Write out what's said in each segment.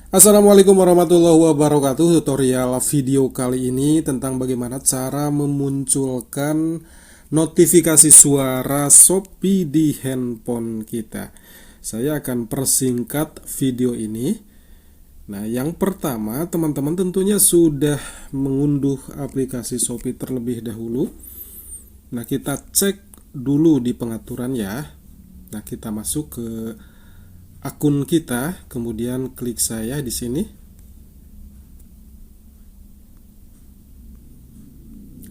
Assalamualaikum warahmatullahi wabarakatuh. Tutorial video kali ini tentang bagaimana cara memunculkan notifikasi suara Shopee di handphone kita. Saya akan persingkat video ini. Nah, yang pertama, teman-teman tentunya sudah mengunduh aplikasi Shopee terlebih dahulu. Nah, kita cek dulu di pengaturan ya. Nah, kita masuk ke akun kita, kemudian klik saya di sini.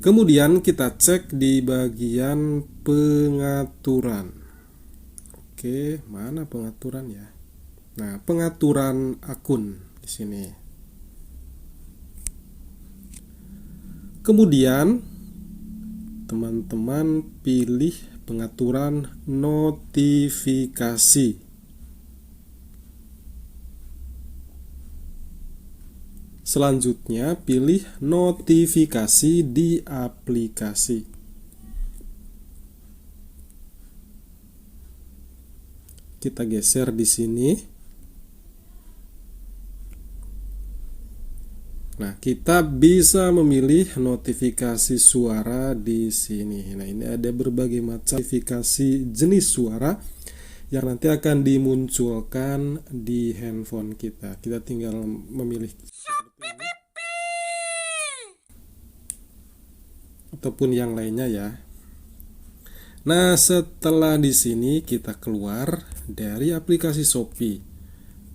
Kemudian kita cek di bagian pengaturan. Oke, mana pengaturan ya? Nah, pengaturan akun di sini. Kemudian teman-teman pilih pengaturan notifikasi. Selanjutnya pilih notifikasi di aplikasi. Kita geser di sini. Nah, kita bisa memilih notifikasi suara di sini. Nah, ini ada berbagai macam notifikasi jenis suara yang nanti akan dimunculkan di handphone kita. Kita tinggal memilih ataupun yang lainnya ya. Nah, setelah di sini kita keluar dari aplikasi Shopee.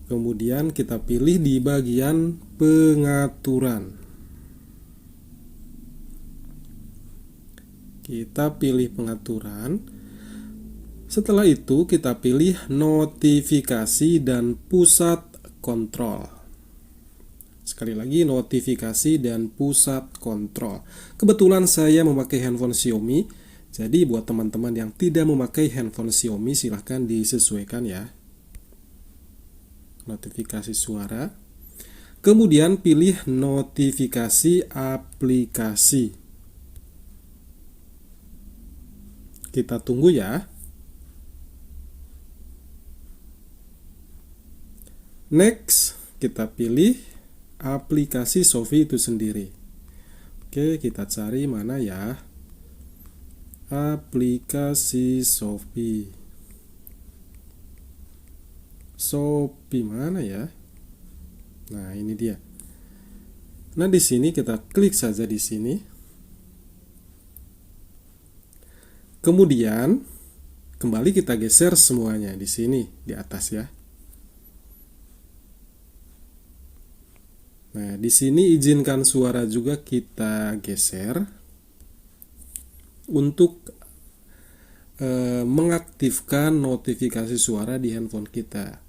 Kemudian kita pilih di bagian pengaturan. Kita pilih pengaturan. Setelah itu kita pilih notifikasi dan pusat kontrol. Sekali lagi, notifikasi dan pusat kontrol. Kebetulan saya memakai handphone Xiaomi. Jadi buat teman-teman yang tidak memakai handphone Xiaomi, silahkan disesuaikan ya. Notifikasi suara. Kemudian pilih notifikasi aplikasi. Kita tunggu ya. Next, kita pilih aplikasi Shopee itu sendiri. Oke, kita cari mana ya? Aplikasi Shopee. Shopee mana ya? Nah, ini dia. Nah, di sini kita klik saja di sini. Kemudian kembali kita geser semuanya di sini di atas ya. Nah, di sini izinkan suara juga kita geser untuk mengaktifkan notifikasi suara di handphone kita.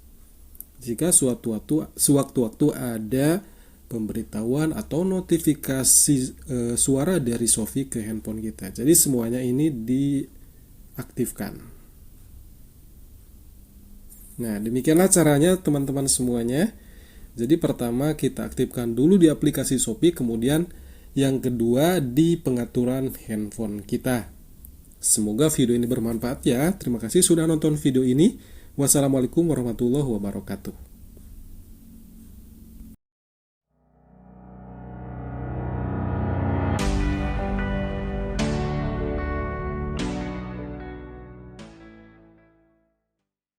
Jika sewaktu-waktu ada pemberitahuan atau notifikasi suara dari Shopee ke handphone kita. Jadi semuanya ini diaktifkan. Nah, demikianlah caranya teman-teman semuanya. Jadi pertama kita aktifkan dulu di aplikasi Shopee, kemudian yang kedua di pengaturan handphone kita. Semoga video ini bermanfaat ya. Terima kasih sudah nonton video ini. Wassalamualaikum warahmatullahi wabarakatuh.